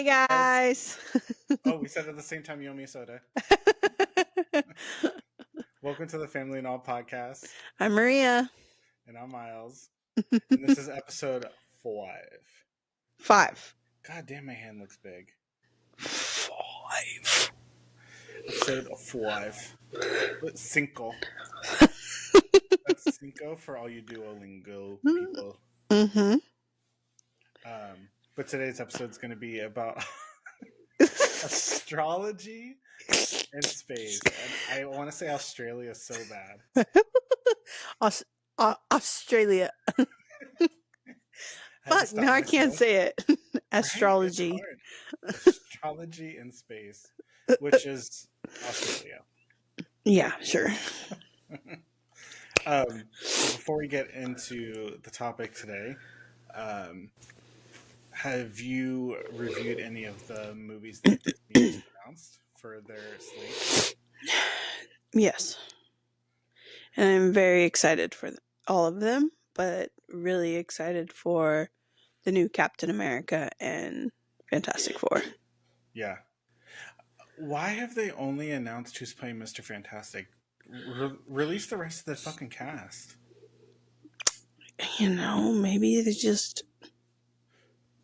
Hey Hi. guys. Oh, we said at the same time, you owe me a soda. Welcome to the Family and All podcast. I'm Maria. And I'm Miles. And this is episode 5. 5. God damn, my hand looks big. 5. Episode 5. Cinco. That's Cinco for all you Duolingo people. Mm-hmm. But today's episode is going to be about astrology and space. And I want to say Australia so bad. Australia. I had to Fuck, stop now I can't myself. say it. Right? It's Astrology. hard. Astrology and space, which is Australia. Yeah, sure. Before we get into the topic today, have you reviewed any of the movies that Disney just announced for their slate? Yes. And I'm very excited for all of them, but really excited for the new Captain America and Fantastic Four. Yeah. Why have they only announced who's playing Mr. Fantastic? Release the rest of the fucking cast. Maybe they just...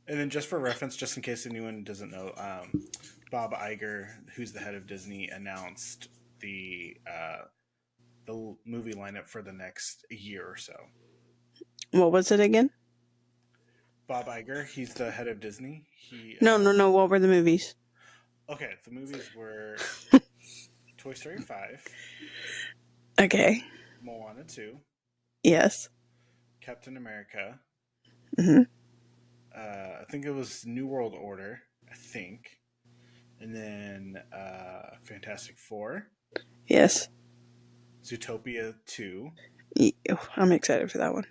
And then just for reference, just in case anyone doesn't know, Bob Iger, who's the head of Disney, announced the movie lineup for the next year or so. What was it again? Bob Iger, he's the head of Disney. No. What were the movies? Okay, the movies were Toy Story 5. Okay. Moana 2. Yes. Captain America. Mm-hmm. I think it was New World Order. I think. And then Fantastic Four. Yes. Zootopia 2. I'm excited for that one.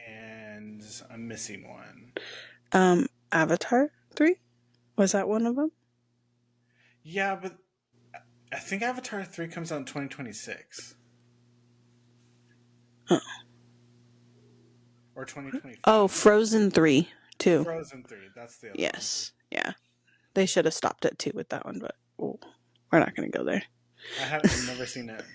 And I'm missing one. Avatar 3? Was that one of them? Yeah, but I think Avatar 3 comes out in 2026. Oh. Or 2025. Oh, Frozen 3, too. Frozen 3, that's the other Yes. One. Yeah. They should have stopped at 2 with that one, but we're not going to go there. I've never seen it.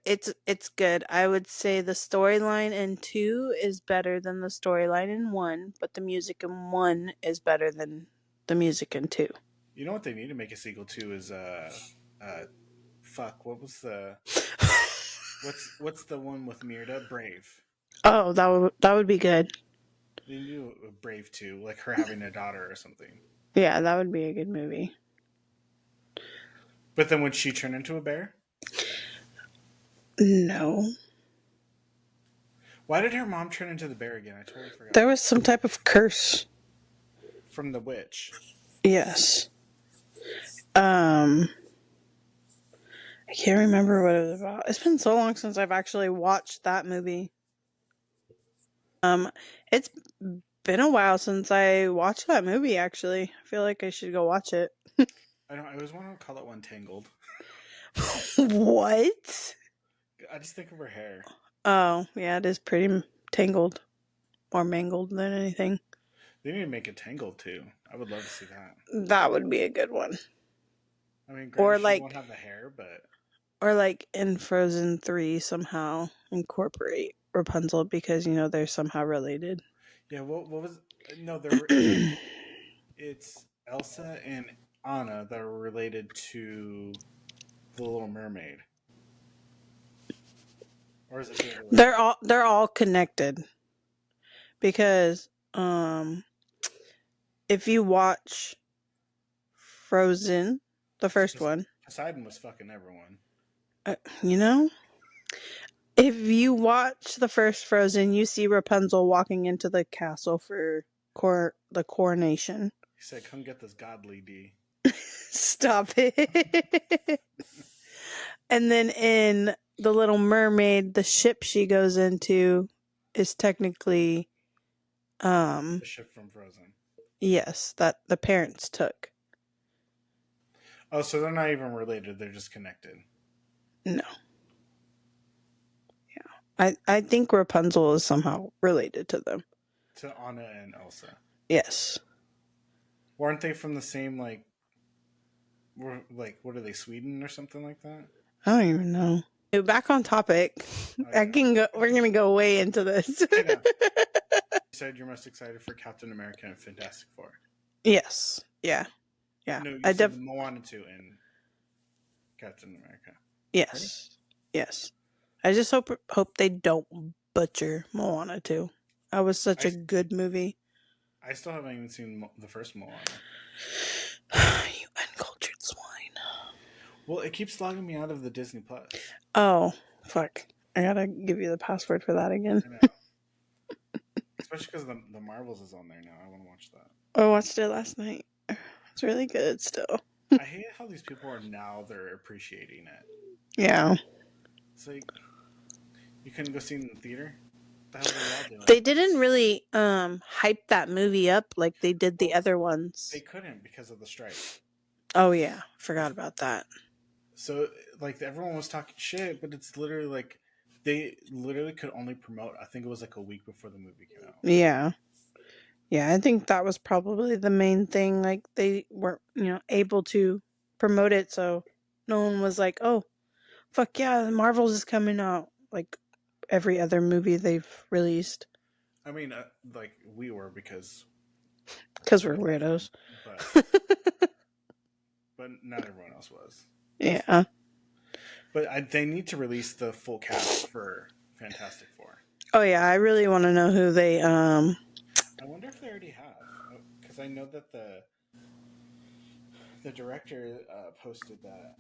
It's good. I would say the storyline in 2 is better than the storyline in 1, but the music in 1 is better than the music in 2. You know what they need to make a sequel to is fuck, what was the what's the one with Mirda? Brave. Oh, that would be good. They do Brave 2, like her having a daughter or something. Yeah, that would be a good movie. But then would she turn into a bear? No. Why did her mom turn into the bear again? I totally forgot. There was some type of curse. From the witch. Yes. I can't remember what it was about. It's been so long since I've actually watched that movie. It's been a while since I watched that movie, actually. I feel like I should go watch it. I always want to call it one Tangled. What? I just think of her hair. Oh, yeah, it is pretty tangled. More mangled than anything. They need to make it Tangled, too. I would love to see that. That would be a good one. I mean, or she like, won't have the hair, but... Or like in Frozen 3 somehow incorporate Rapunzel because, they're somehow related. Yeah, what was... No, it's Elsa and Anna that are related to the Little Mermaid. Or is it they're all connected. Because if you watch Frozen, the first one, Poseidon was fucking everyone. If you watch the first Frozen, you see Rapunzel walking into the castle for the coronation. He said, "Come get this godly D." Stop it. And then in The Little Mermaid, the ship she goes into is technically the ship from Frozen. Yes, that the parents took. Oh, so they're not even related, they're just connected. No. Yeah. I think Rapunzel is somehow related to them. To Anna and Elsa. Yes. weren't they from the same like what are they, Sweden or something like that? I don't even know. Back on topic. Oh I yeah, can go. We're gonna go way into this. I know. You said you're most excited for Captain America and Fantastic Four. Yes. Yeah. Yeah. No, you I said def. the Moana 2 and Captain America. Ready? Yes. Yes. I just hope they don't butcher Moana too. That was such I a good movie. I still haven't even seen the first Moana. You uncultured swine. Well, it keeps logging me out of the Disney Plus. Oh, fuck. I gotta give you the password for that again. I know, especially because the Marvels is on there now. I want to watch that. I watched it last night. It's really good still. I hate how these people are now they're appreciating it. Yeah. It's like you couldn't go see it in the theater. What the hell are y'all doing? They didn't really hype that movie up like they did the Well, other they ones. couldn't because of the strike. Oh yeah, forgot about that. So like everyone was talking shit, but it's literally like they literally could only promote. I think it was like a week before the movie came out. Yeah. Yeah, I think that was probably the main thing. Like they weren't, able to promote it, so no one was like, "Oh, fuck yeah, Marvel's is coming out." Like every other movie they've released, I mean, like we were because we're because of them, weirdos. but not everyone else was. Yeah. But they need to release the full cast for Fantastic Four. Oh yeah, I really want to know who they. I wonder if they already have, because I know that the director posted that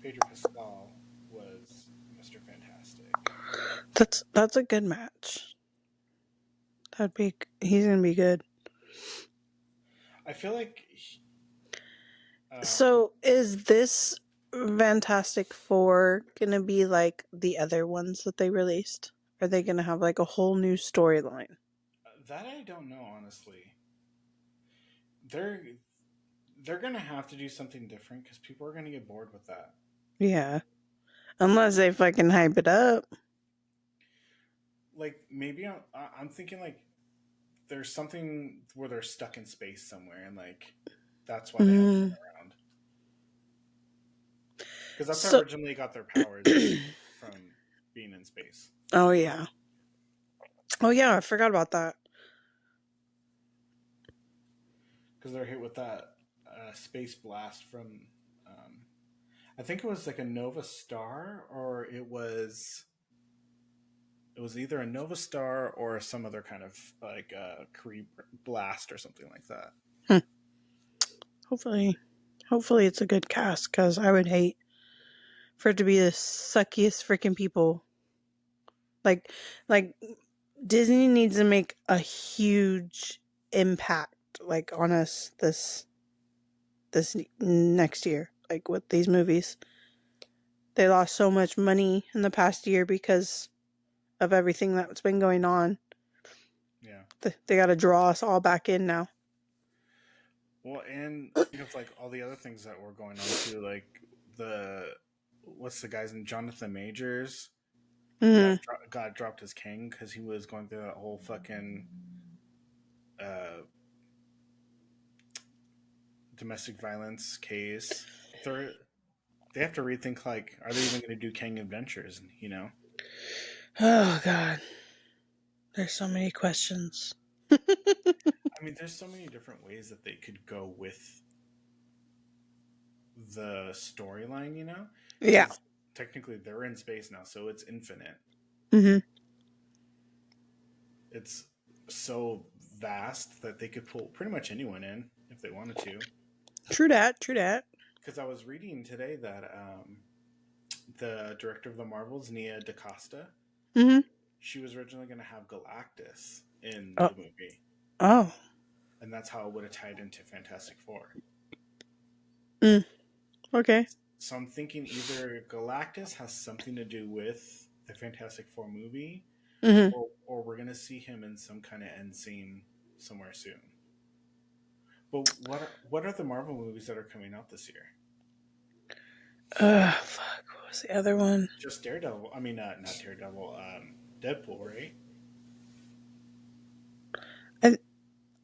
Pedro Pascal was Mr. Fantastic. That's a good match. He's gonna be good. I feel like So is this Fantastic Four gonna be like the other ones that they released? Are they gonna have like a whole new storyline? that I don't know honestly. They're they're gonna have to do something different because people are gonna get bored with that. Yeah. Unless they fucking hype it up. Like maybe I'm thinking like there's something where they're stuck in space somewhere and like that's why they haven't been Mm. around. Because that's how So originally they got their powers is from being in space. Oh yeah. Oh yeah, I forgot about that. Because they're hit with that space blast from, um, I think it was like a Nova Star, or it was either a Nova Star or some other kind of like Kree blast or something like that. Hmm. Hopefully it's a good cast, because I would hate for it to be the suckiest freaking people. Like like Disney needs to make a huge impact like on us this next year, like with these movies. They lost so much money in the past year because of everything that's been going on. Yeah. They got to draw us all back in now. Well, and think of like all the other things that were going on too, like the what's the guy's name, Jonathan Majors Mm. got dropped as king because he was going through that whole fucking uh, domestic violence case. They're, they have to rethink like, are they even going to do King Adventures? You know, Oh god, there's so many questions. I mean, there's so many different ways that they could go with the storyline. You know, Yeah. because technically they're in space now, so it's infinite. Mhm. It's so vast that they could pull pretty much anyone in if they wanted to. True that. True that. Because I was reading today that the director of the Marvels, Nia DaCosta, Mhm. she was originally going to have Galactus in Oh. the movie, Oh. and that's how it would have tied into Fantastic Four. Mm. Okay. So I'm thinking either Galactus has something to do with the Fantastic Four movie, Mhm. or we're going to see him in some kind of end scene somewhere soon. But what are the Marvel movies that are coming out this year? Fuck. What was the other one? Just Daredevil. I mean, not Daredevil. Deadpool, right?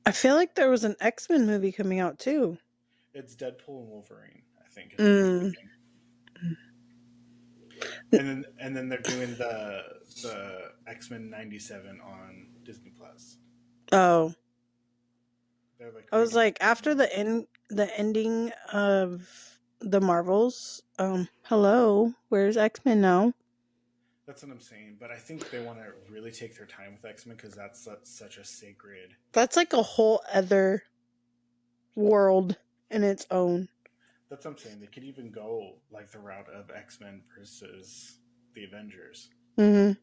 I feel like there was an X-Men movie coming out too. It's Deadpool and Wolverine, I think, if I'm not Mm. mistaken. And then they're doing the X-Men 97 on Disney Plus. Oh, They're like I was redoing like, after the ending of the Marvels. Hello, where's X-Men now? That's what I'm saying, but I think they want to really take their time with X-Men because that's such a sacred. That's like a whole other world in its own. That's what I'm saying. They could even go like the route of X-Men versus the Avengers. Mm-hmm.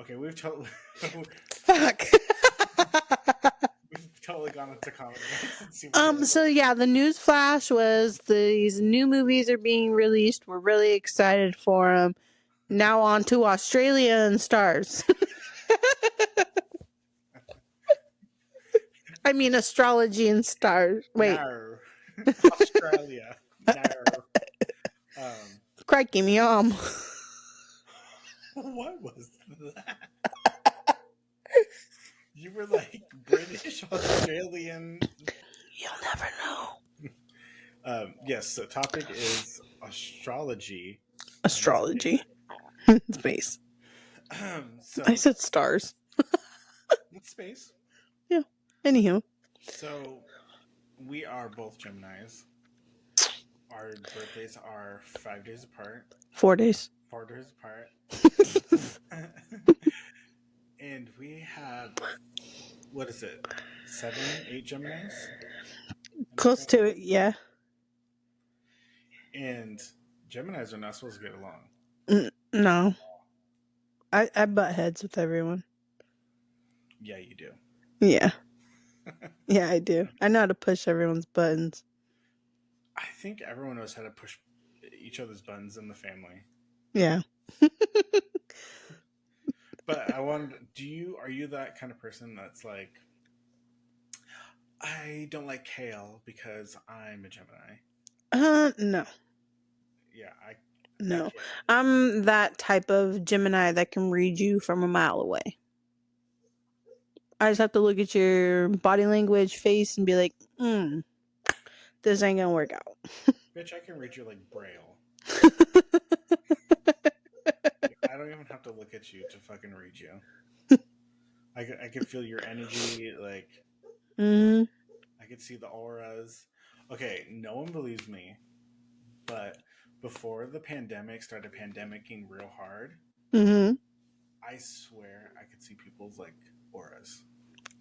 Okay, we've totally Fuck. we've totally gone into comic books and superheroes. So yeah, the news flash was these new movies are being released. We're really excited for them. Now on to Australia and stars. I mean, astrology and stars. Wait, No, Australia. No. Um, crikey me what was that? You were like British, Australian. You'll never know. Yes, so topic is astrology and Astrology. space. Space. I So, said stars. it's space. Yeah. Anywho. So, we are both Geminis. Our birthdays are 5 days apart, 4 days. 4 days apart. And we have, what is it, 7, 8 Geminis? In our Close family? to it, yeah. And Geminis are not supposed to get along. No. I butt heads with everyone. Yeah, you do. Yeah. Yeah, I do. I know how to push everyone's buttons. I think everyone knows how to push each other's buttons in the family. Yeah. But I wonder, are you that kind of person that's like, I don't like kale because I'm a Gemini? No. Yeah, I No. can't. I'm that type of Gemini that can read you from a mile away. I just have to look at your body language, face, and be like, this ain't gonna work out. Bitch, I can read you like Braille. I don't even have to look at you to fucking read you. I can feel your energy, like, Mm-hmm. I can see the auras. Okay, no one believes me, but before the pandemic started pandemicking real hard, Mm-hmm. I swear I could see people's like auras.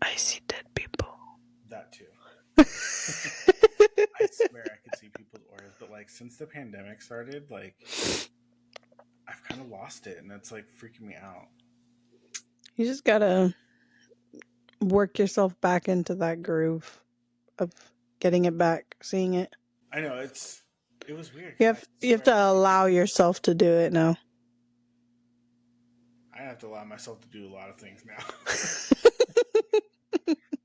I see dead people. That too. I swear I could see people's auras, but like since the pandemic started, like I've kind of lost it, and it's like freaking me out. You just gotta work yourself back into that groove of getting it back, seeing it. I know it was weird You because I have swear I to could see allow people. yourself to do it now. I have to allow myself to do a lot of things now.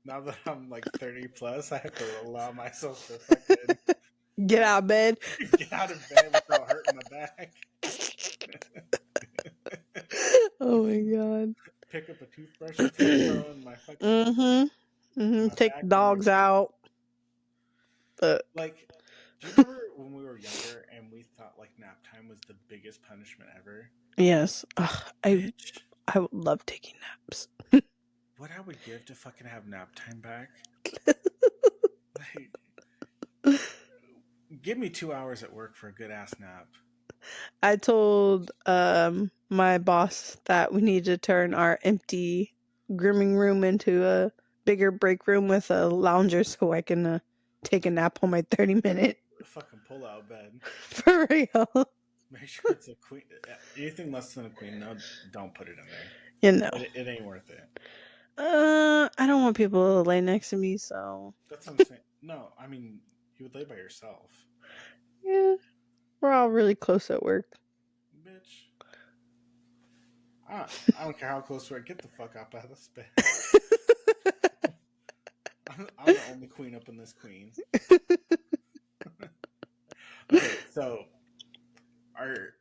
Now that I'm like 30 plus, I have to allow myself to fucking Get out of bed. get out of bed without hurting my back. Oh my god. Pick up a toothbrush or two, bro, and Mm-hmm. Mm-hmm. my Take back hurts. dogs out. But Like, do you remember when we were younger and we thought like nap time was the biggest punishment ever? yes. Ugh, Bitch, I would love taking naps. what I would give to fucking have nap time back. Like, give me 2 hours at work for a good ass nap. I told my boss that we need to turn our empty grooming room into a bigger break room with a lounger so I can take a nap on my 30-minute. Fucking pull out bed. For real. Make sure it's a queen. Anything less than a queen, no, don't put it in there. You know. It ain't worth it. I don't want people to lay next to me, so That's what I'm saying. No, I mean, you would lay by yourself. yeah. We're all really close at work. Bitch. I don't care how close we are. Get the fuck up out of this bed. I'm the only queen up in this queen. Okay, so are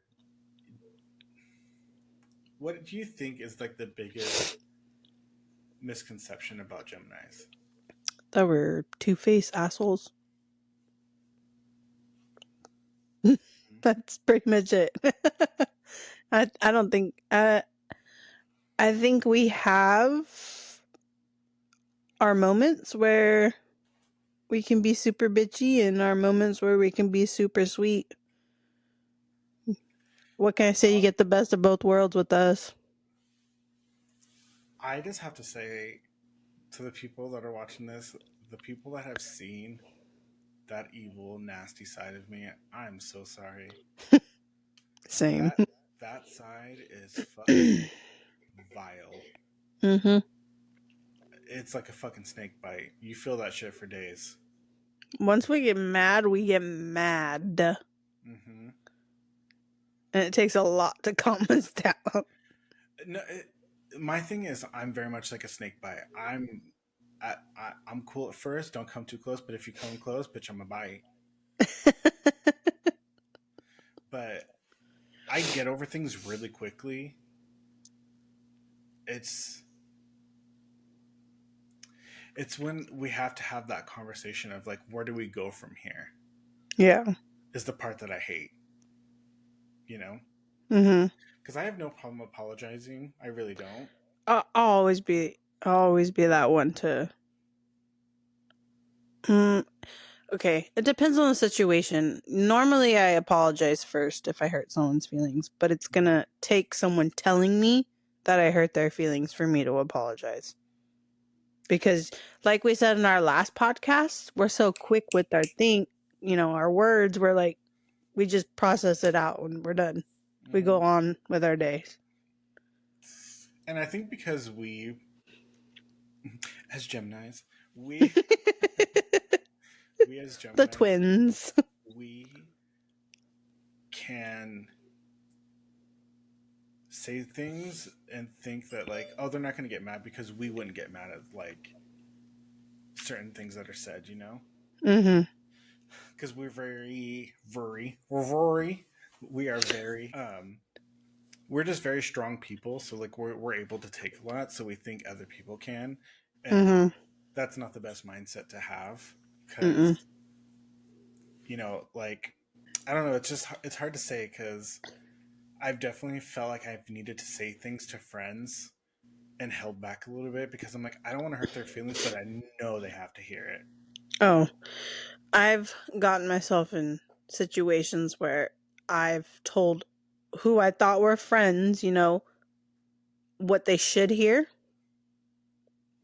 what do you think is like the biggest misconception about Geminis. That were two-faced assholes. That's pretty much it. I don't think I think we have our moments where we can be super bitchy and our moments where we can be super sweet. What can I say? You get the best of both worlds with us. I just have to say to the people that are watching this, the people that have seen that evil, nasty side of me, I'm so sorry. Same. That that side is fucking vile. Mm-hmm. It's like a fucking snake bite. You feel that shit for days. Once we get mad, we get mad. Mm-hmm. And it takes a lot to calm us down. No, my thing is, I'm very much like a snake bite. I'm cool at first. Don't come too close. But if you come close, bitch, I'm a bite. But I get over things really quickly. It's it's when we have to have that conversation of like, where do we go from here? Yeah. Is the part that I hate. You know, Mm-hmm. because I have no problem apologizing. I really don't. I'll always be that one to. Mm, okay, it depends on the situation. Normally, I apologize first if I hurt someone's feelings, but it's gonna take someone telling me that I hurt their feelings for me to apologize. Because, like we said in our last podcast, we're so quick with our words. We're like, we just process it out and we're done. We Mm-hmm. go on with our days. And I think because we, as Geminis, we we as The Geminis, twins. we can say things and think that like, oh, they're not going to get mad because we wouldn't get mad at like certain things that are said, you know? Mm-hmm. Because we're very, we are very, we're just very strong people. So like we're able to take a lot. So we think other people can, and Mm-hmm. that's not the best mindset to have because Mm-mm. like I don't know. It's hard to say because I've definitely felt like I've needed to say things to friends and held back a little bit because I'm like, I don't want to hurt their feelings, but I know they have to hear it. Oh, I've gotten myself in situations where I've told who I thought were friends, what they should hear,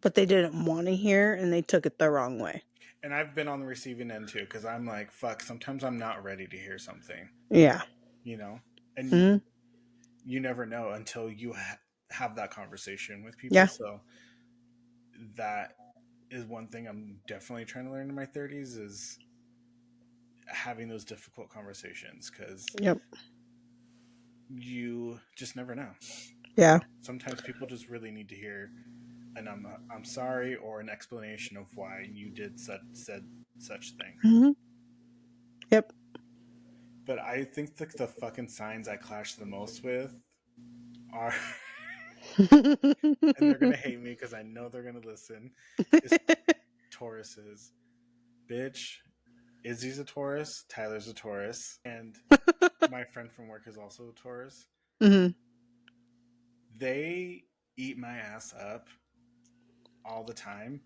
but they didn't want to hear and they took it the wrong way. And I've been on the receiving end too because I'm like, fuck, sometimes I'm not ready to hear something, Yeah. you know? And Mm-hmm. you never know until you have that conversation with people. Yeah. So that is one thing I'm definitely trying to learn in my 30s is having those difficult conversations because Yep. you just never know. Yeah. Sometimes people just really need to hear and I'm sorry or an explanation of why you did said such thing. Mm-hmm. Yep. But I think the fucking signs I clash the most with are and they're gonna hate me because I know they're gonna listen. Is Tauruses, bitch. Izzy's a Taurus, Tyler's a Taurus, and my friend from work is also a Taurus. Mm-hmm. They eat my ass up all the time.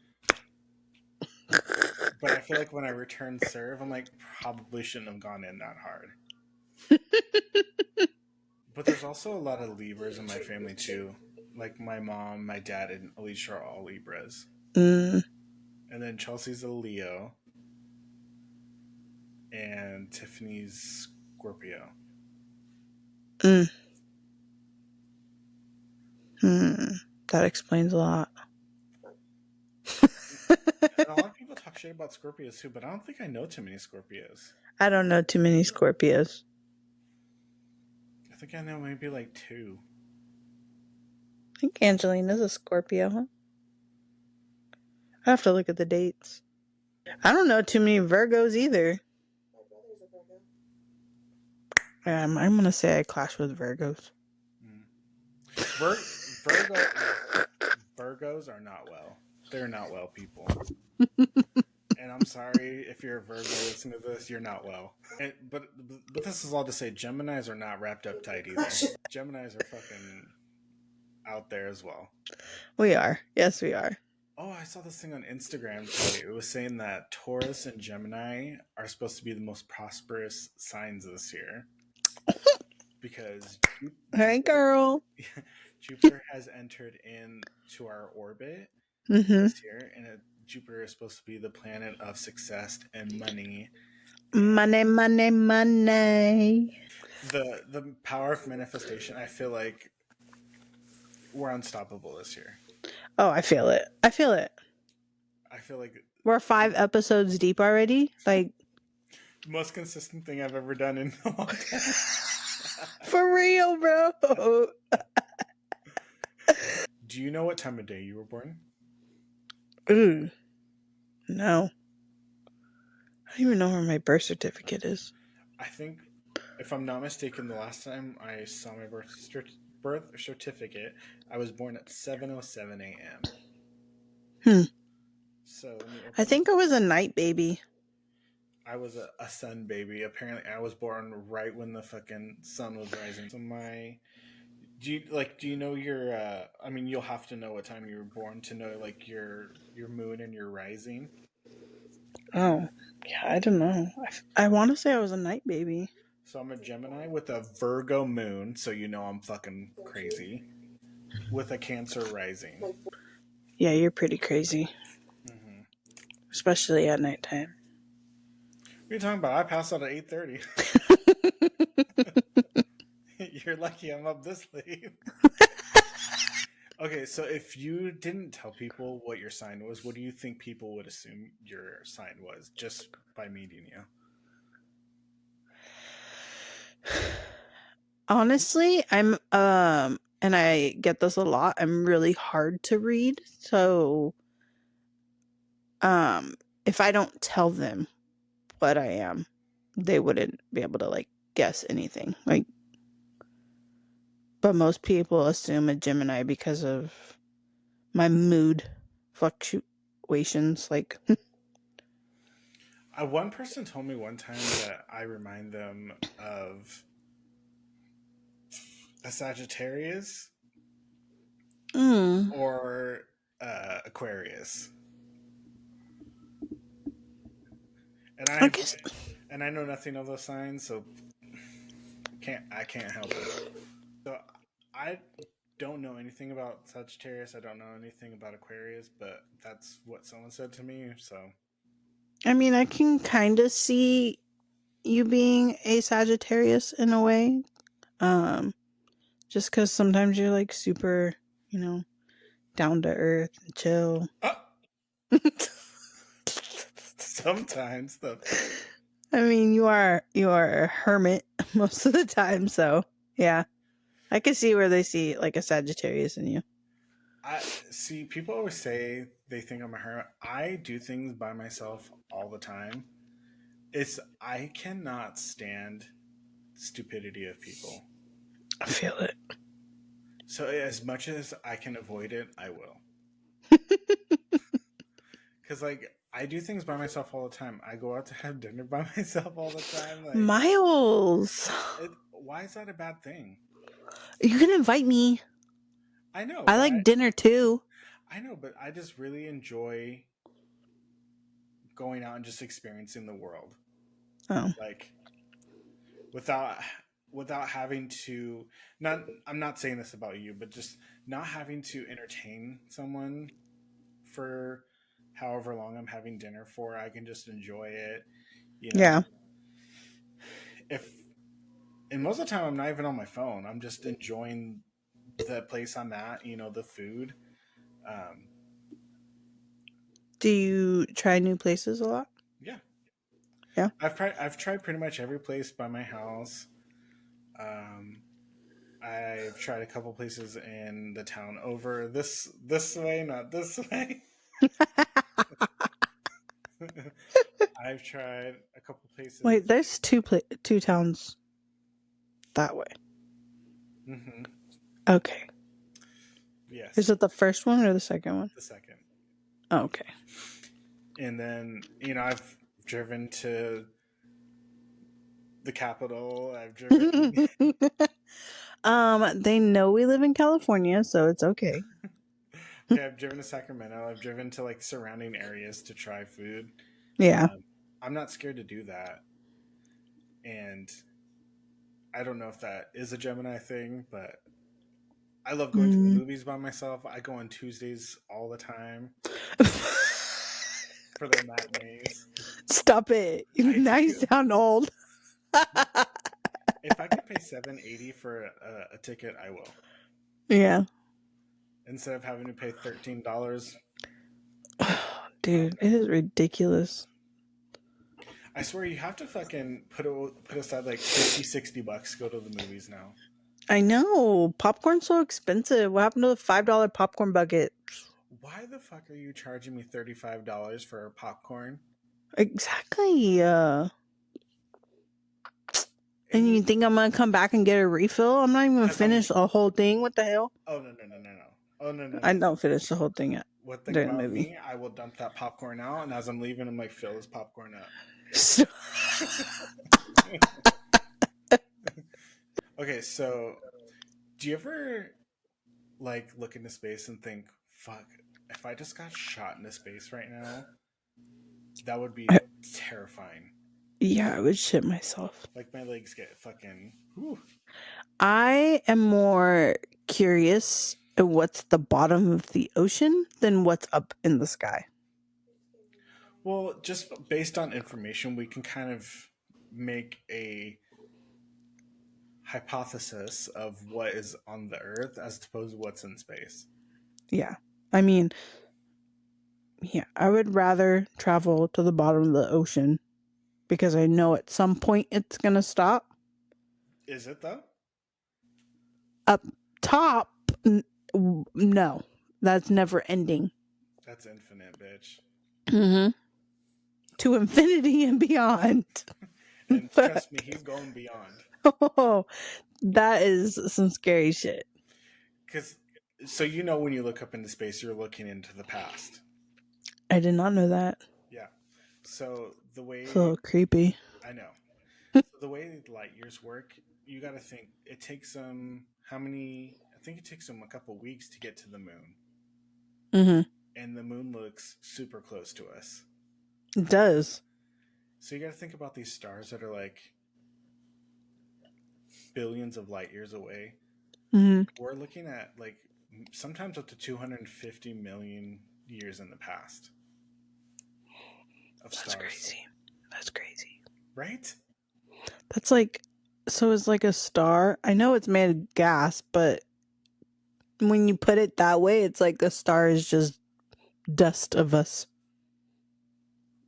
But I feel like when I return serve, I'm like, probably shouldn't have gone in that hard. But there's also a lot of Libras in my family too. Like my mom, my dad, and Alicia are all Libras. Mm. And then Chelsea's a Leo. And Tiffany's Scorpio. Mm. Hmm. That explains a lot. And a lot of people talk shit about Scorpios too, but I don't think I know too many Scorpios. I don't know too many Scorpios. I think I know maybe like two. I think Angelina's a Scorpio, huh? I have to look at the dates. I don't know too many Virgos either. I'm gonna say I clash with Virgos. Mm. Virgo Virgos are not well. They're not well people. And I'm sorry if you're a Virgo listening to this, you're not well. But this is all to say, Geminis are not wrapped up tight either. Geminis are fucking out there as well. We are. Yes, we are. Oh, I saw this thing on Instagram today. It was saying that Taurus and Gemini are supposed to be the most prosperous signs this year because Hey, Jupiter, girl. Jupiter has entered into our orbit Mm-hmm. this year, and Jupiter is supposed to be the planet of success and money. Money, money, money. The power of manifestation. I feel like we're unstoppable this year. Oh, I feel it. I feel it. I feel like We're 5 episodes deep already. Like, most consistent thing I've ever done in a long time. for real, bro. Do you know what time of day you were born? Ooh. No. I don't even know where my birth certificate is. I think, if I'm not mistaken, the last time I saw my birth certificate, I was born at 7:07 a.m. Hmm. So let me I open. think I was a night baby. I was a sun baby. Apparently, I was born right when the fucking sun was rising. So do you know your? I mean, you'll have to know what time you were born to know like your moon and your rising. Oh, yeah, I don't know. I want to say I was a night baby. So I'm a Gemini with a Virgo moon, so you know I'm fucking crazy. With a Cancer rising. Yeah, you're pretty crazy. Mm-hmm. Especially at nighttime. What are you talking about? I passed out at 8:30. You're lucky I'm up this late. Okay, so if you didn't tell people what your sign was, what do you think people would assume your sign was just by meeting you? Honestly, I'm and I get this a lot. I'm really hard to read. So um if I don't tell them what I am, they wouldn't be able to like guess anything. Like, but most people assume a Gemini because of my mood fluctuations. Like, One person told me one time that I remind them of a Sagittarius mm, or Aquarius, and I guess. I know nothing of those signs, so I can't help it. So I don't know anything about Sagittarius. I don't know anything about Aquarius, but that's what someone said to me. So I mean, I can kind of see you being a Sagittarius in a way. Um, just because sometimes you're like super, you know, down to earth and chill. sometimes the I mean, you are a hermit most of the time, so yeah, I can see where they see like a Sagittarius in you. I see people always say they think I'm a hermit. I do things by myself all the time. I cannot stand stupidity of people. I feel it. So as much as I can avoid it, I will. Cuz like I do things by myself all the time. I go out to have dinner by myself all the time. Like Miles, why is that a bad thing? you can invite me. I know, I but like dinner too. I know, but I just really enjoy going out and just experiencing the world. Oh, Like without having to not I'm not saying this about you, but just not having to entertain someone for however long I'm having dinner for. I can just enjoy it, you know. yeah. If and most of the time I'm not even on my phone. I'm just enjoying the place I'm at, the food. Um, Do you try new places a lot? yeah. Yeah. I've tried pretty much every place by my house. Um, I've tried a couple places in the town over this way, not this way. I've tried a couple places. Wait, there's two towns that way. Hmm. Okay. Is Yes, it the first one or the second one? the second. Oh, okay. And then, I've driven to the capital. I've driven. They know we live in California, so it's okay. Okay, I've driven to Sacramento. I've driven to like surrounding areas to try food. Yeah. I'm not scared to do that, and I don't know if that is a Gemini thing, but I love going to the Mm. movies by myself. I go on Tuesdays all the time for their matinees. Stop it. I Now you do. sound old. If I could pay $7.80 for a ticket, I will. Yeah. Instead of having to pay $13. Oh Dude, no! it is ridiculous. I swear you have to fucking put aside like 50, $60 to go to the movies now. I know. Popcorn's so expensive. What happened to the $5 popcorn bucket? Why the fuck are you charging me $35 for popcorn? Exactly. And And you think I'm gonna come back and get a refill? I'm not even because I'm finished a whole thing. What the hell? oh no. Oh I no. don't finish the whole thing yet One thing during the about movie. me, I will dump that popcorn out, and as I'm leaving, I'm like, fill this popcorn up. So, Okay, so do you ever like look into space and think, fuck, if I just got shot into space right now, that would be terrifying. yeah, I would shit myself. Like my legs get fucking. Whew. I am more curious at what's the bottom of the ocean than what's up in the sky. Well, just based on information, we can kind of make a hypothesis of what is on the Earth as opposed to what's in space. Yeah. I mean, yeah, I would rather travel to the bottom of the ocean because I know at some point it's going to stop. Is it though? Up top, no, that's never ending. That's infinite, bitch. Mm-hmm. To infinity and beyond. And trust me, he's going beyond. Oh, that is some scary shit. Because, so when you look up into space, you're looking into the past. I did not know that. Yeah. So the It's a way little creepy. I know, so the way light years work, you got to think it takes them how many? I think it takes them a couple weeks to get to the moon, Mm-hmm. and the moon looks super close to us. It does. So you got to think about these stars that are like billions of light years away. Mm-hmm. We're looking at like sometimes up to 250 million years in the past of That's stars, crazy. That's crazy. right? That's like, so it's like a star. I know it's made of gas, but when you put it that way, it's like the star is just dust of us.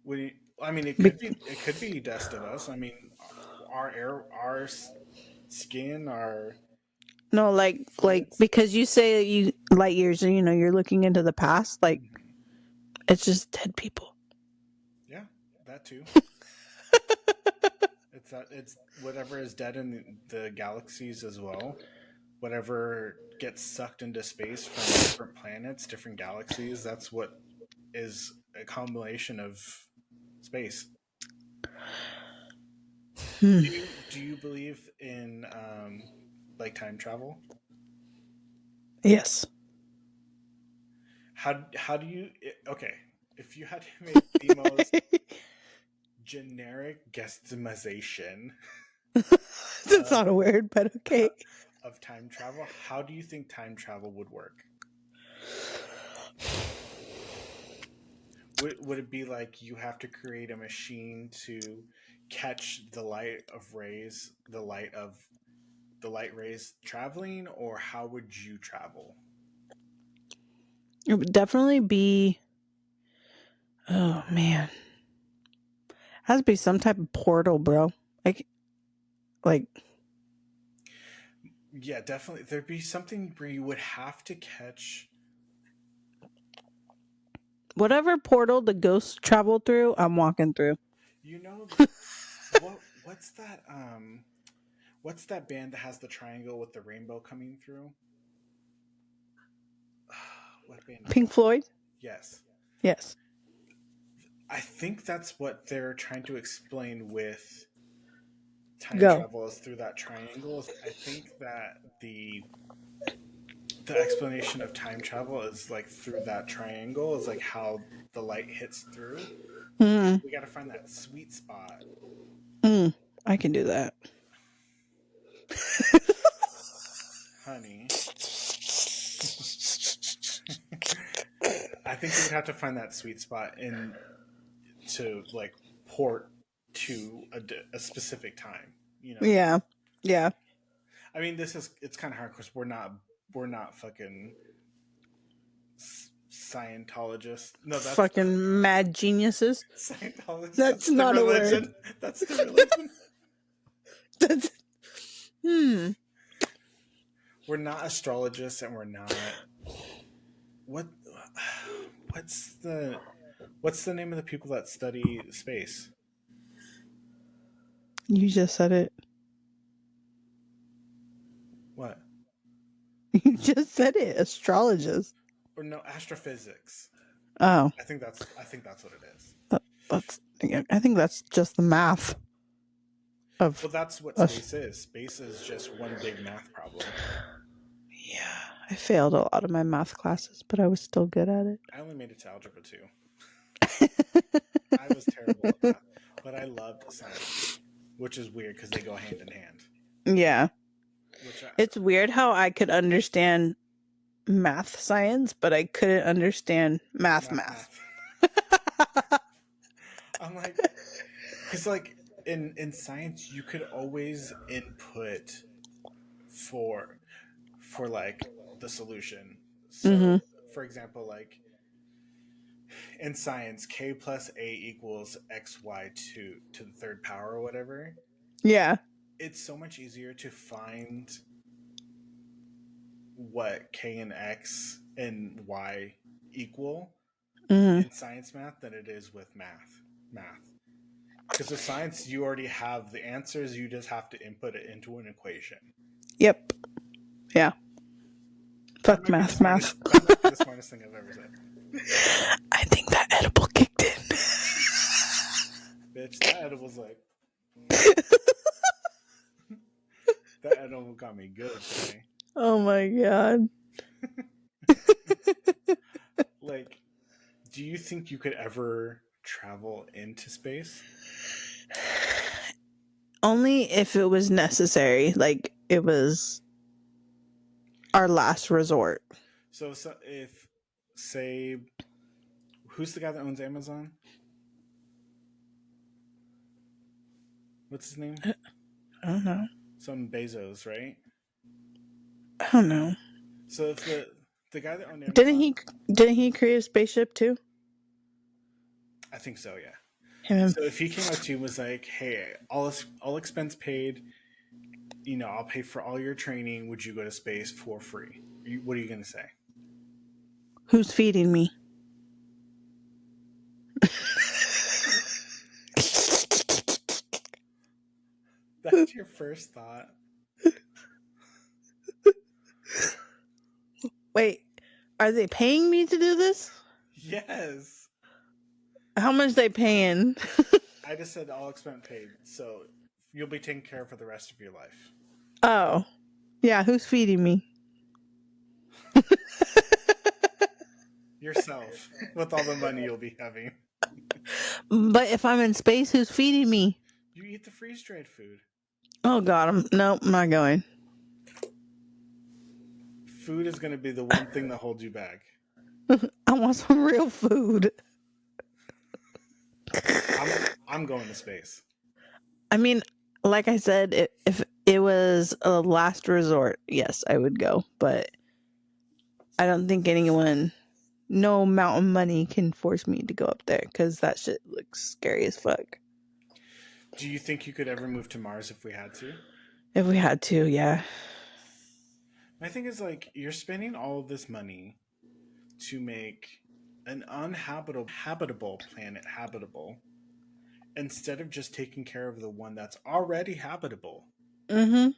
We, I mean, Be- it could be dust of us. I mean, our air, our skin, our no, like fluids. because you say that you light years, you know, you're looking into the past. Like Mhm. it's just dead people. Yeah, that too. It's whatever is dead in the galaxies as well. Whatever gets sucked into space from different planets, different galaxies. That's what is a combination of space. Hmm. Do you believe in like time travel? Yes. How do you okay? If you had to make the most generic guesstimation That's of not a word, but okay. of time travel, how do you think time travel would work? Would it be like you have to create a machine to catch the light of rays, the light rays traveling, or how would you travel? It would definitely be. Oh man, has to be some type of portal, bro. Like Yeah, definitely. There'd be something where you would have to catch. whatever portal the ghosts travel through, I'm walking through. You know what's that? What's that band that has the triangle with the rainbow coming through? What band is Pink that? Floyd? Yes. Yes. I think that's what they're trying to explain with time Go. travel is through that triangle. I think that the explanation of time travel is like through that triangle is like how the light hits through. Mm. We got to find that sweet spot. Mm. I can do that. Honey. I think we would have to find that sweet spot in to like port to a specific time, you know. Yeah. Yeah. I mean, it's kind of hard because we're not fucking Scientologists. No, that's Fucking mad geniuses. Scientologists. That's That's the not a word. religion. That's the religion. That's hmm. We're not astrologists, and we're not what. What's the what's the name of the people that study space? You just said it. What? You just said it. Astrologist. Or no, astrophysics. Oh, I think that's what it is. that's. I think that's just the math of Well, that's what us. space is. Space is just one big math problem. Yeah, I failed a lot of my math classes, but I was still good at it. I only made it to algebra 2. I was terrible at math, but I loved science, which is weird because they go hand in hand. Yeah, Which I, it's weird how I could understand math science, but I couldn't understand math. math. I'm like, because like in science, you could always input for like the solution. Mm-hmm. So, for example, like in science, k plus a equals xy to the third power or whatever. Yeah. It's so much easier to find what k and x and y equal Mm-hmm. in science math than it is with math. Because with science, you already have the answers. You just have to input it into an equation. Yep. Yeah. That Fuck might be the math. smartest. That might be the smartest thing I've ever said. I think that edible kicked in. Bitch, that edible's like that edible got me good today. Oh my god. Like, do you think you could ever travel into space? Only if it was necessary. Like, it was our last resort. So if say, who's the guy that owns Amazon? What's his name? I don't know. Some Bezos, right? I don't know. So if the guy that owned Didn't Amazon, he? Didn't he create a spaceship too? I think so, yeah. Him. So if he came up to you and was like, "Hey, all expense paid, I'll pay for all your training. Would you go to space for free?" What are you gonna say? Who's feeding me? That's your first thought. Wait, are they paying me to do this? Yes. How much they paying? I just said all expense paid, so you'll be taken care of for the rest of your life. Oh, yeah. Who's feeding me? Yourself, with all the money you'll be having. But if I'm in space, who's feeding me? You eat the freeze dried food. Oh god, I'm not going. Food is going to be the one thing that holds you back. I want some real food. I'm going to space. I mean, like I said, if it was a last resort, yes, I would go. But I don't think no amount of money can force me to go up there because that shit looks scary as fuck. Do you think you could ever move to Mars if we had to? If we had to, yeah. My thing is like you're spending all of this money to make an habitable planet habitable instead of just taking care of the one that's already habitable. Mm-hmm.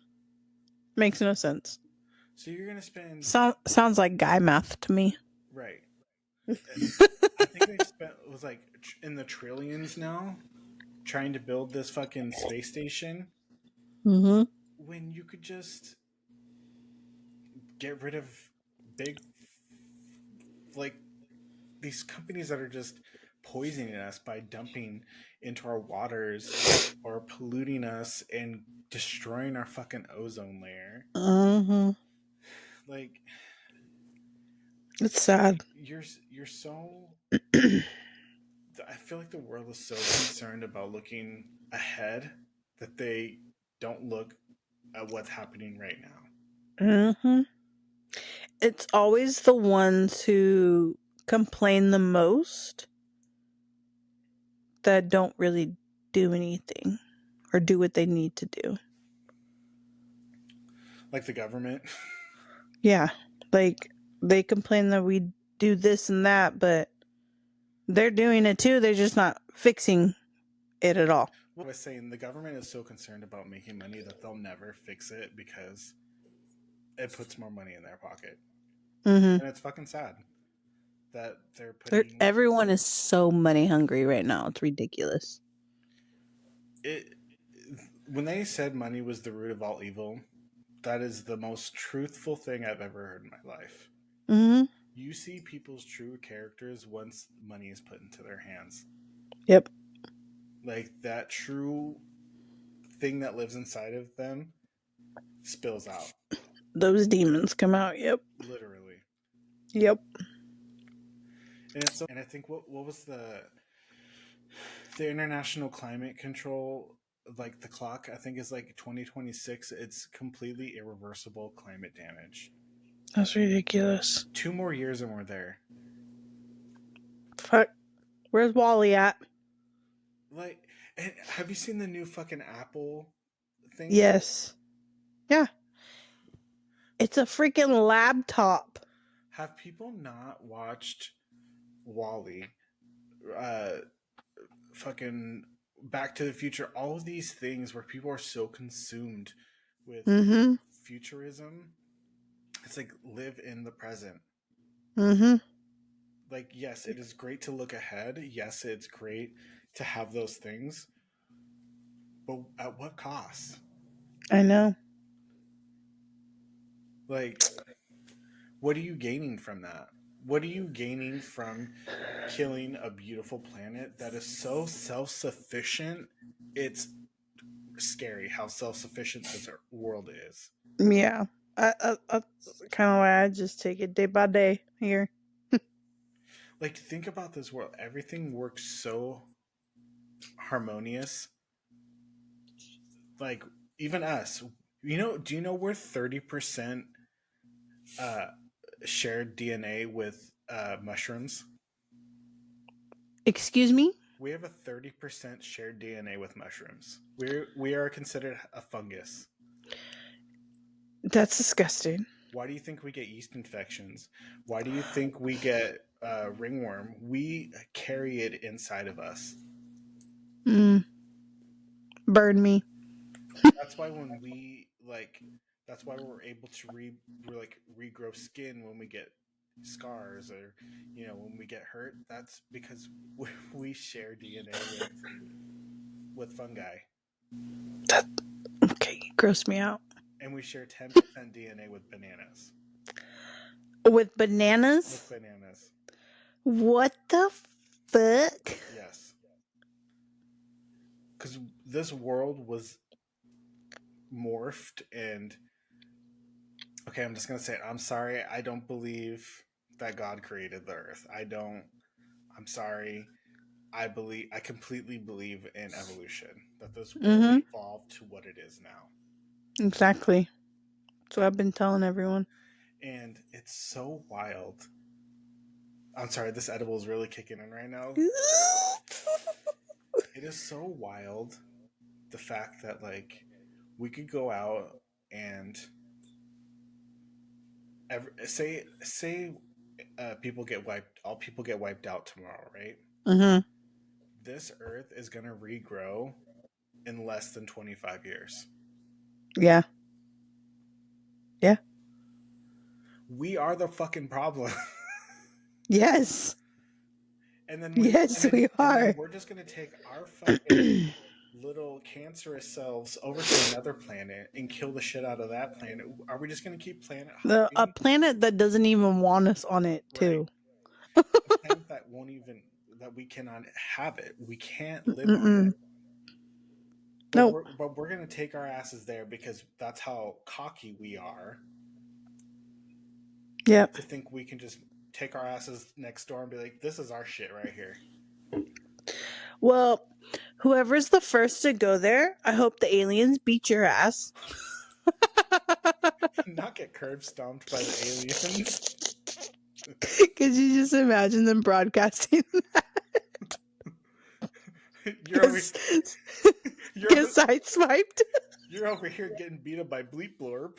Makes no sense. So you're gonna spend Sounds like guy math to me. Right. I think they spent it was like in the trillions now trying to build this fucking space station Mm-hmm. when you could just get rid of big like these companies that are just poisoning us by dumping into our waters or polluting us and destroying our fucking ozone layer. Mm-hmm. Like It's sad. you're so I feel like the world is so concerned about looking ahead that they don't look at what's happening right now. Mm-hmm. It's always the ones who complain the most that don't really do anything or do what they need to do. Like the government. Yeah. Like they complain that we do this and that, but they're doing it too. They're just not fixing it at all. What I was saying, the government is so concerned about making money that they'll never fix it because it puts more money in their pocket. Mm-hmm. And it's fucking sad that they're putting Everyone is so money hungry right now. It's ridiculous. it. When they said money was the root of all evil, that is the most truthful thing I've ever heard in my life. Mm-hmm. You see people's true characters once money is put into their hands. Yep. Like that true thing that lives inside of them spills out. Those demons come out. Yep. Literally. Yep. And it's so and I think what was the international climate control like the clock I think is like 2026. It's completely irreversible climate damage. That's ridiculous. 2 more years and we're there. Fuck. Where's Wally at? Like, and have you seen the new fucking Apple thing? Yes. Yeah. It's a freaking laptop. Have people not watched Wally? Uh, fucking Back to the Future. All of these things where people are so consumed with Mm-hmm. futurism. It's like live in the present. Mm-hmm. Like, yes, it is great to look ahead. Yes, it's great to have those things. But at what cost? I know. Like, what are you gaining from that? What are you gaining from killing a beautiful planet that is so self sufficient? It's scary how self sufficient this world is. Yeah. That's kind of why I just take it day by day here. Like, think about this world. Everything works so harmonious. Like, even us. Do you know we're 30% uh, shared DNA with mushrooms? Excuse me? We have a 30% shared DNA with mushrooms. We are considered a fungus. That's disgusting. Why do you think we get yeast infections? Why do you think we get ringworm? We carry it inside of us. Mm. Burn me. That's why when we like, that's why we're able to regrow skin when we get scars or when we get hurt. That's because we share DNA with fungi. That okay. Gross me out. And we share 10% DNA with bananas. With bananas? With bananas. What the fuck? Yes. Because this world was morphed and okay, I'm just gonna say it. I'm sorry. I don't believe that God created the earth. I don't. I'm sorry. I completely believe in evolution. That this world Mm-hmm. evolved to what it is now. Exactly. That's what I've been telling everyone. And it's so wild. I'm sorry, this edible is really kicking in right now. It is so wild the fact that like we could go out and say all people get wiped out tomorrow, right? Mm-hmm. This earth is going to regrow in less than 25 years. Yeah. Yeah. We are the fucking problem. Yes. And then Yes, we and then are. we're just gonna take our fucking little cancerous selves over to another planet and kill the shit out of that planet. Are we just gonna keep planet A hopping? planet that doesn't even want us on it, Right. too. A planet that won't even that we cannot have it. We can't live on Mm-mm. it. Nope. But we're gonna take our asses there because that's how cocky we are Yep. to think we can just take our asses next door and be like, this is our shit right here. Well, whoever's the first to go there, I hope the aliens beat your ass. Not get curb stomped by the aliens. Could you just imagine them broadcasting? you're over Get you're over, sideswiped. you're over here getting beat up by Bleep Blorp.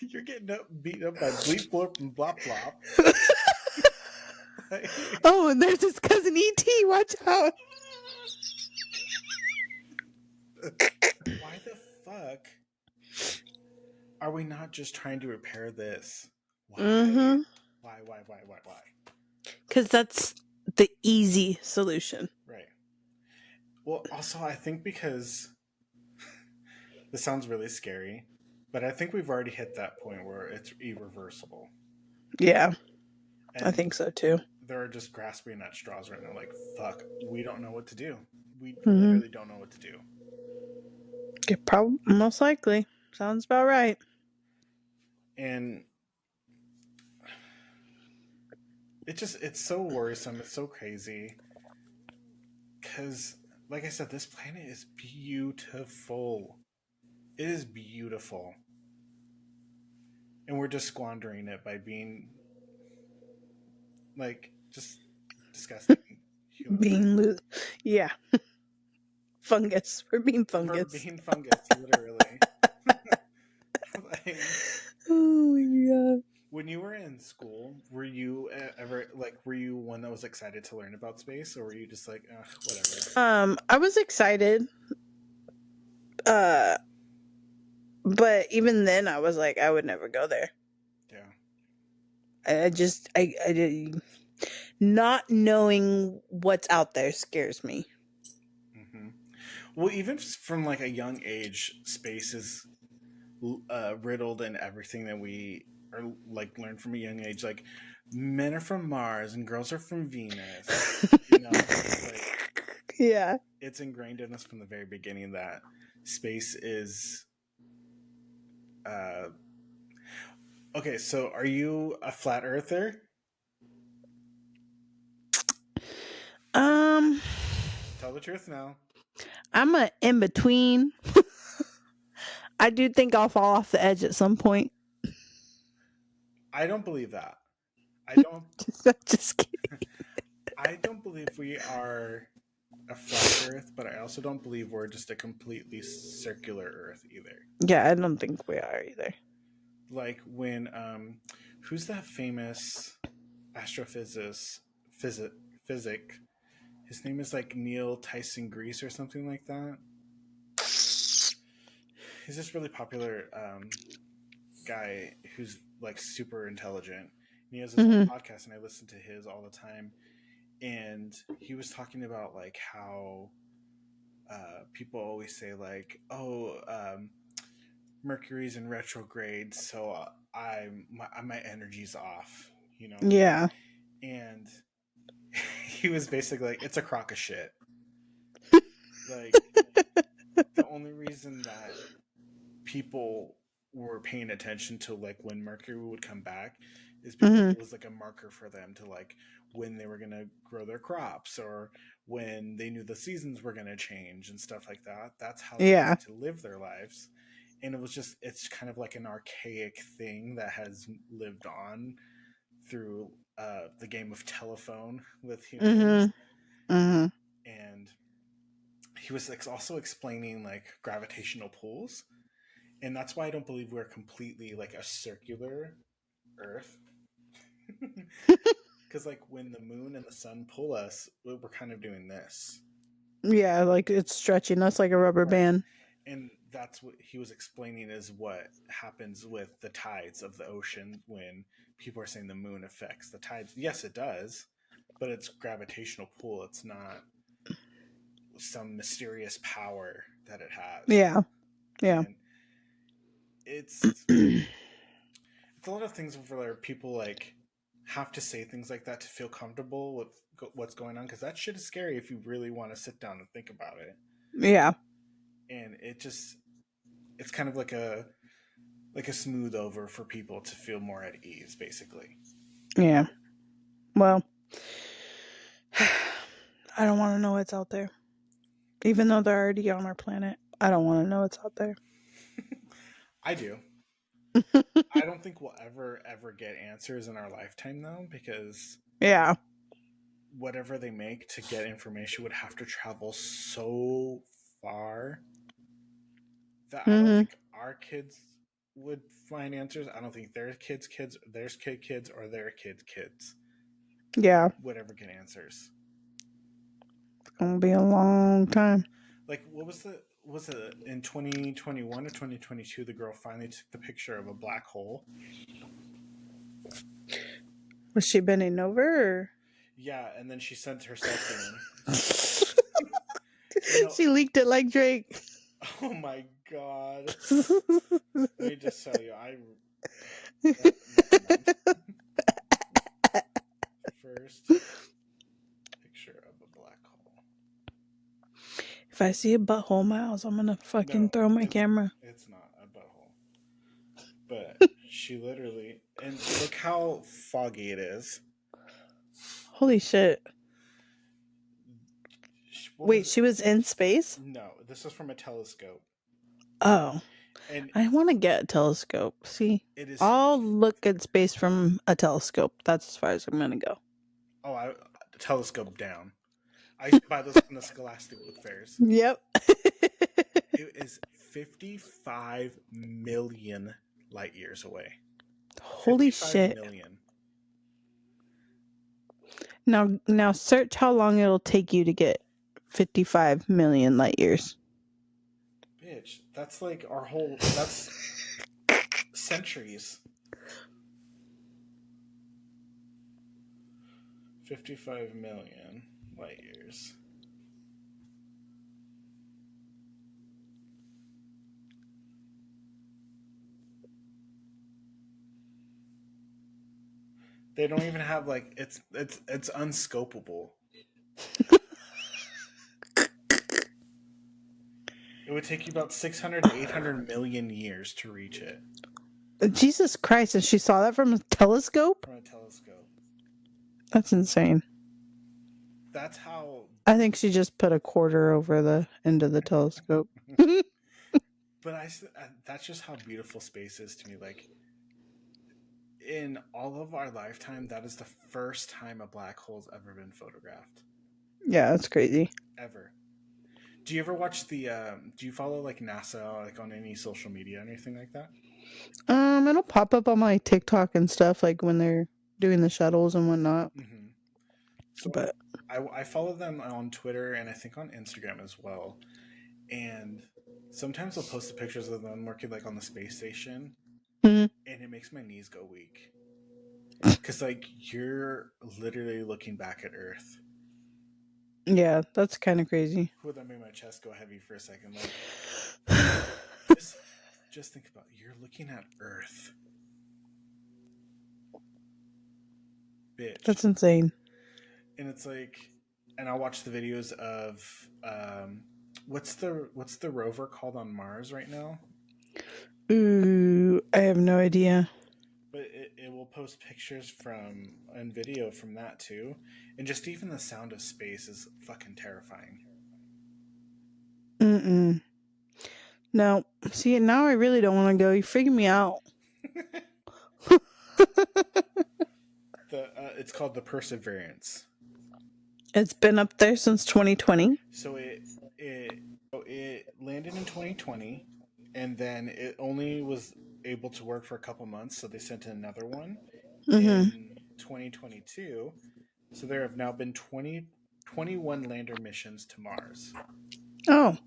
You're getting beat up by Bleep Blorp and Blop Blop. Oh, and there's his cousin E.T. Watch out. Why the fuck are we not just trying to repair this? Why? Mm-hmm. Why? Because that's the easy solution. Right. Well, also, I think because this sounds really scary, but I think we've already hit that point where it's irreversible. Yeah, I And think so too. they're just grasping at straws right now, like, fuck, we don't know what to do. We Mm-hmm. literally don't know what to do. Probably, most likely. Sounds about right. And it's so worrisome. It's so crazy. Because, like I said, this planet is beautiful. It is beautiful. And we're just squandering it by being, like, just disgusting humans. Yeah, fungus. We're being We're fungus. being fungus, literally. Like, Oh my god. when you were in school, were you ever like were you one that was excited to learn about space, or were you just like, whatever? I was excited. Uh, but even then, I was like, I would never go there. Yeah. I did not knowing what's out there scares me. Mm-hmm. Well, even from like a young age, space is riddled in everything that we are like learn from a young age. Like, men are from Mars and girls are from Venus. You know, like Yeah. it's ingrained in us from the very beginning that space is. Uh, okay, so are you a flat earther? Um, Tell the truth now. I'm a in between. I do think I'll fall off the edge at some point. I don't believe that. I don't. Just kidding. I don't believe we are a flat Earth, but I also don't believe we're just a completely circular Earth either. Yeah, I don't think we are either. Like when who's that famous astrophysicist physic? His name is like Neil Tyson Grease or something like that. He's this really popular guy who's like super intelligent. And he has his own Mm-hmm. podcast, and I listen to his all the time. And he was talking about like how people always say like, "Oh, Mercury's in retrograde, so my energy's off," you know. Yeah. And he was basically like, "It's a crock of shit." Like the only reason that people were paying attention to like when Mercury would come back is because Mm-hmm. it was like a marker for them to like when they were gonna grow their crops or when they knew the seasons were gonna change and stuff like that. That's how they Yeah. wanted to live their lives. And it's kind of like an archaic thing that has lived on through the game of telephone with humans. Mm-hmm. Mm-hmm. And he was like also explaining like gravitational pulls, and that's why I don't believe we're completely like a circular Earth. Because like when the moon and the sun pull us, we're kind of doing this. Yeah, like it's stretching. That's like a rubber Right. band. And that's what he was explaining is what happens with the tides of the ocean when people are saying the moon affects the tides. Yes, it does, but it's gravitational pull. It's not some mysterious power that it has. Yeah. Yeah. And it's it's a lot of things where people like have to say things like that to feel comfortable with what's going on, because that shit is scary if you really want to sit down and think about it. Yeah. And it's kind of like a smooth over for people to feel more at ease, basically. Yeah. Well, I don't want to know what's out there. Even though they're already on our planet, I don't want to know what's out there. I do. I don't think we'll ever get answers in our lifetime though, because Yeah. whatever they make to get information would have to travel so far that I don't Mhm. think our kids would find answers. I don't think their kids, kids, or their kids Yeah. would ever get answers. It's gonna be a long time. Like, what was it in 2021 or 2022? The girl finally took the picture of a black hole. Was she bending over? Yeah, and then she sent herself in. Or... You know, she leaked it like Drake. oh my god. Let me just tell you, never mind. First picture of a black hole. If I see a butthole mouse, I'm gonna fucking No, throw my camera. it's not a butthole. But she literally, and look how foggy it is. Holy shit. What Wait, was it? she was in space? No, this is from a telescope, Oh. and I want to get a telescope. See, it is. I'll look at space from a telescope. That's as far as I'm gonna go. Oh, I telescope down. I used to buy those from the Scholastic book fairs. Yep. It is 55 million light years away. Holy 55 shit. million. Now search how long it'll take you to get 55 million light years. Bitch, that's like our whole. That's centuries. 55 million light years. They don't even have like it's unscopable. It would take you about 600 to 800 million years to reach it Jesus Christ, and she saw that from a telescope? from a telescope. That's insane. That's how. I think she just put a quarter over the end of the telescope. But that's just how beautiful space is to me. Like, in all of our lifetime, that is the first time a black hole's ever been photographed. Yeah, that's crazy. Ever. Do you ever watch the? Do you follow like NASA, like on any social media or anything like that? It'll pop up on my TikTok and stuff, like when they're doing the shuttles and whatnot. Mm-hmm. So But I follow them on Twitter and I think on Instagram as well. And sometimes they'll post the pictures of them working like on the space station, mhm. and it makes my knees go weak. Because like you're literally looking back at Earth. Yeah, that's kind of crazy. Who that made my chest go heavy for a second. Like just just think about it. You're looking at Earth, bitch. That's insane. And it's like, and I'll watch the videos of what's the rover called on Mars right now? Ooh, I have no idea. But it will post pictures from and video from that too, and just even the sound of space is fucking terrifying. Mm-mm. No, see, now I really don't want to go. You're freaking me out. It's called the Perseverance. It's been up there since 2020. So it landed in 2020, and then it only was able to work for a couple months. So they sent another one Mm-hmm. in 2022. So there have now been 20 21 lander missions to Mars. Oh.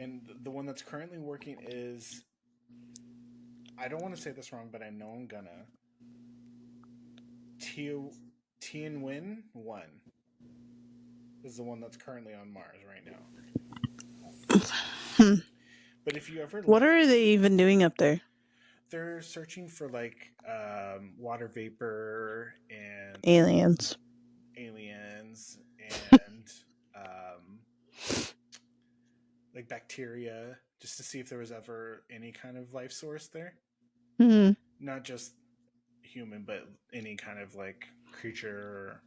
And the one that's currently working is, I don't want to say this wrong, but I know I'm gonna. Tianwen 1 is the one that's currently on Mars right now. Hmm. But if you ever What look, are they even doing up there? they're searching for like water vapor and Aliens. aliens and um, like bacteria, just to see if there was ever any kind of life source there. Hmm. Not just human, but any kind of like creature or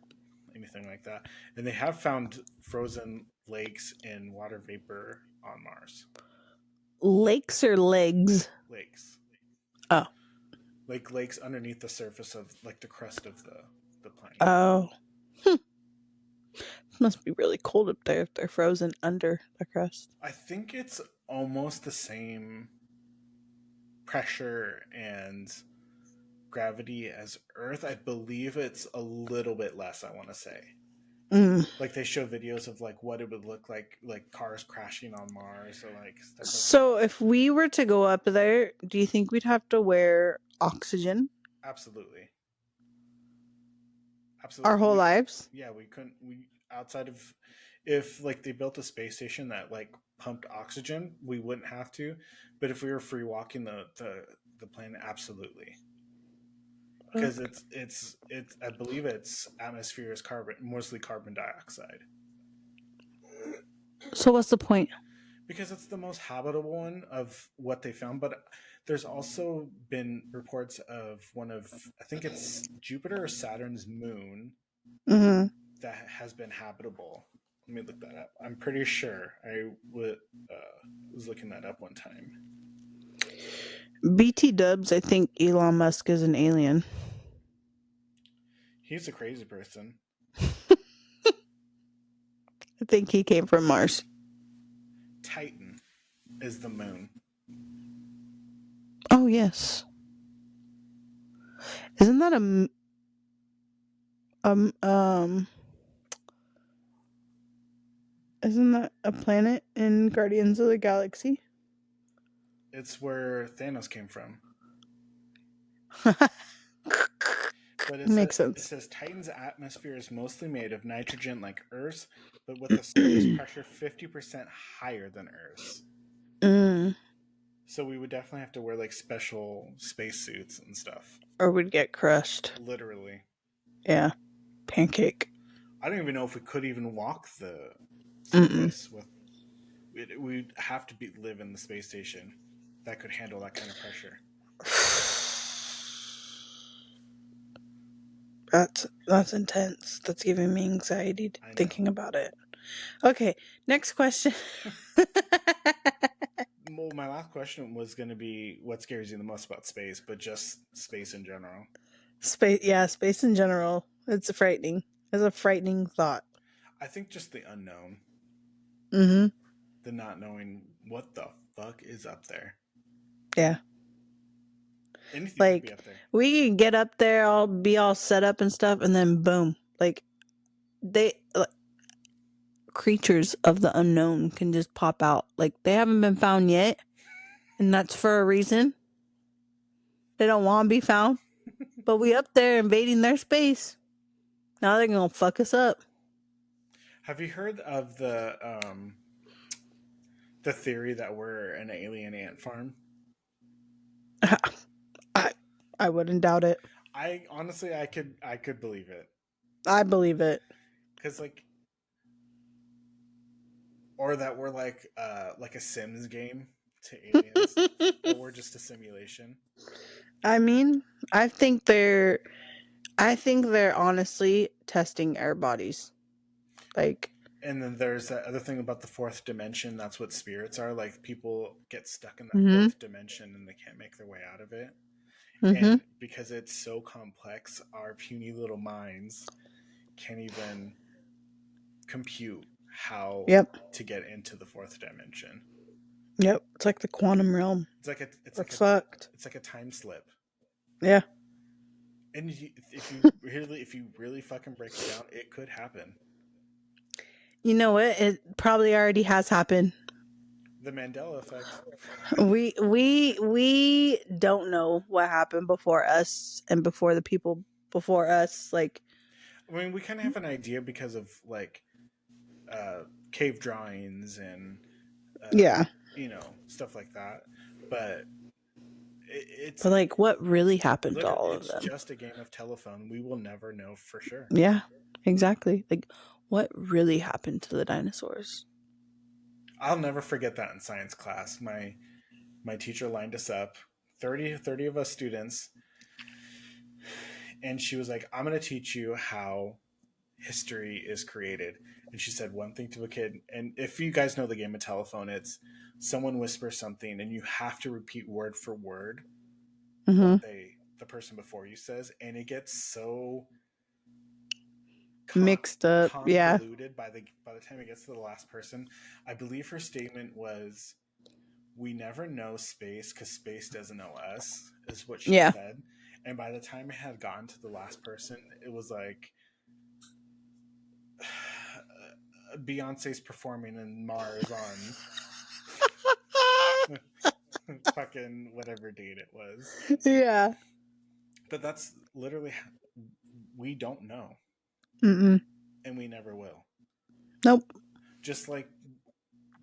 anything like that. And they have found frozen lakes and water vapor on Mars. Lakes or legs? Lakes. Oh. Like lakes underneath the surface of like the crust of the planet. Oh. Must be really cold up there if they're frozen under the crust. I think it's almost the same pressure and gravity as Earth. I believe it's a little bit less, I want to say. Mm. Like they show videos of like what it would look like cars crashing on Mars or like stuff like that. So if we were to go up there, do you think we'd have to wear oxygen Absolutely. our Absolutely. whole lives? Yeah, we couldn't, we, outside of, if like they built a space station that like pumped oxygen, we wouldn't have to. But if we were free walking the planet, absolutely. Because it's I believe its atmosphere is carbon, mostly carbon dioxide. So what's the point? Because it's the most habitable one of what they found. But there's also been reports of one of, I think it's Jupiter or Saturn's moon Mm-hmm. that has been habitable. Let me look that up. I'm pretty sure was looking that up one time. BT dubs, I think Elon Musk is an alien. He's a crazy person. I think he came from Mars. Titan is the moon. Oh, yes. Isn't that um um isn't that a planet in Guardians of the Galaxy? It's where Thanos came from. But Makes it sense. says Titan's atmosphere is mostly made of nitrogen like Earth's, but with a surface pressure 50% higher than Earth's. Mm. So we would definitely have to wear like special spacesuits and stuff. Or we'd get crushed. Literally. Yeah. Pancake. I don't even know if we could even walk the Mm-mm. surface with. We'd have to live in the space station that could handle that kind of pressure. That's intense. That's giving me anxiety thinking about it. Okay, next question. Well, my last question was going to be what scares you the most about space, but just space in general. Space, yeah, space in general. It's frightening. It's a frightening thought. I think just the unknown, Mm-hmm. the not knowing what the fuck is up there. Yeah. Anything could be Like up there. we can get up there, all be all set up and stuff, and then boom, like they creatures of the unknown can just pop out. Like they haven't been found yet, and that's for a reason. They don't want to be found, but we up there invading their space. Now they're gonna fuck us up. Have you heard of the theory that we're an alien ant farm? I wouldn't doubt it. I honestly, I could believe it. I believe it. Because like, or that we're like a Sims game to aliens, but we're just a simulation. I mean, I think they're honestly testing our bodies. Like, And then there's that other thing about the fourth dimension. That's what spirits are. Like people get stuck in that mm-hmm, fourth dimension and they can't make their way out of it. mm-hmm, And because it's so complex, our puny little minds can't even compute how yep, to get into the fourth dimension. yep. It's like the quantum realm. It's like a We're fucked. it's like a time slip. Yeah. And if you really fucking break it down, it could happen. You know what? It probably already has happened. The Mandela effect. We don't know what happened before us and before the people before us. Like, I mean, we kind of have an idea because of like uh, cave drawings and uh, yeah, stuff like that. But it's but like, what really happened to literally all of it's them? just a game of telephone. We will never know for sure. Yeah, exactly. Like, what really happened to the dinosaurs? I'll never forget that in science class. My teacher lined us up, 30 of us students, and she was like, I'm going to teach you how history is created. And she said one thing to a kid. And if you guys know the game of telephone, it's someone whispers something and you have to repeat word for word what Mm-hmm. the person before you says. And it gets so Mixed up. Yeah. convoluted by the time it gets to the last person. I believe her statement was, we never know space because space doesn't know us, is what she Yeah. said. And by the time it had gotten to the last person, it was like Beyonce's performing in Mars on fucking whatever date it was. yeah. But that's literally, we don't know, Mm-mm. and we never will. Nope. Just like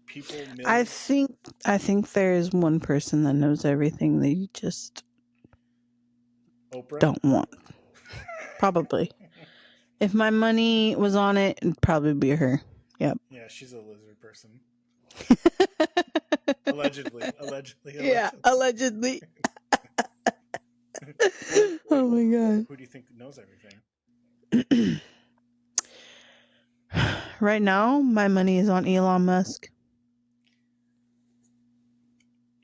people I million think I think there is one person that knows everything. They just Oprah. don't want. Probably. If my money was on it, it'd probably be her. Yep. Yeah, she's a lizard person. Allegedly, allegedly, yeah, allegedly. allegedly. Wait, oh my who do you think knows everything? god. right now, my money is on Elon Musk.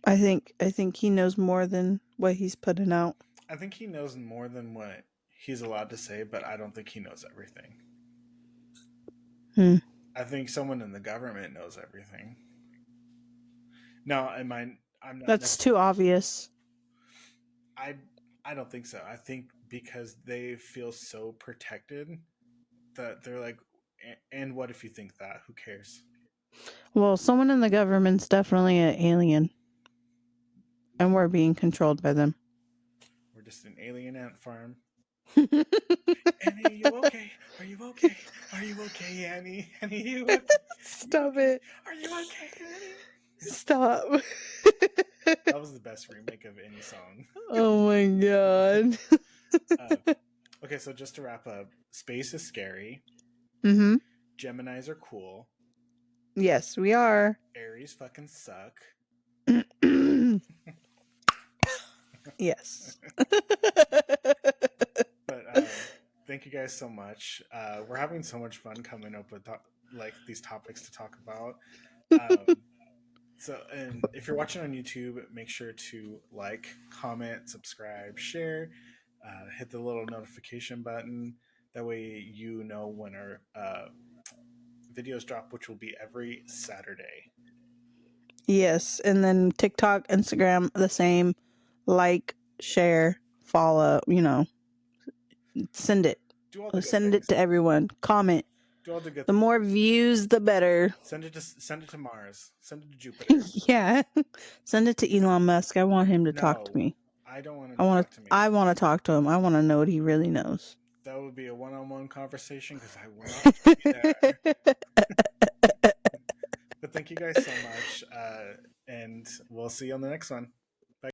I think he knows more than what he's putting out. I think he knows more than what he's allowed to say, but I don't think he knows everything. Hmm. I think someone in the government knows everything. No, I'm not That's necessarily. too obvious. I I don't think so. I think because they feel so protected that they're like, and what if you think that? Who cares? Well, someone in the government's definitely an alien, and we're being controlled by them. We're just an alien ant farm. Annie, are you okay? Are you okay? Are you okay, Annie? Annie, are you okay? Are you Stop okay? it. Are you okay, Annie? Stop. That was the best remake of any song. oh my god. Uh, okay, so just to wrap up, space is scary. mm-hmm. Geminis are cool. Yes, we are. Aries fucking suck. yes. But thank you guys so much. We're having so much fun coming up with like these topics to talk about. Um, so, and if you're watching on YouTube, make sure to like, comment, subscribe, share, hit the little notification button. That way, you know when our videos drop, which will be every Saturday. yes, and then TikTok, Instagram, the same. Like, share, follow, send it. Do all the good Send it things. to everyone. Comment. Do all the good. The more views, the better. Send it to Mars. Send it to Jupiter. yeah. Send it to Elon Musk. I want him to talk to No, me. I don't want him I to want talk to to me. I want to talk to him. I want to know what he really knows. That would be a one-on-one conversation because I will not be there. But thank you guys so much, and we'll see you on the next one.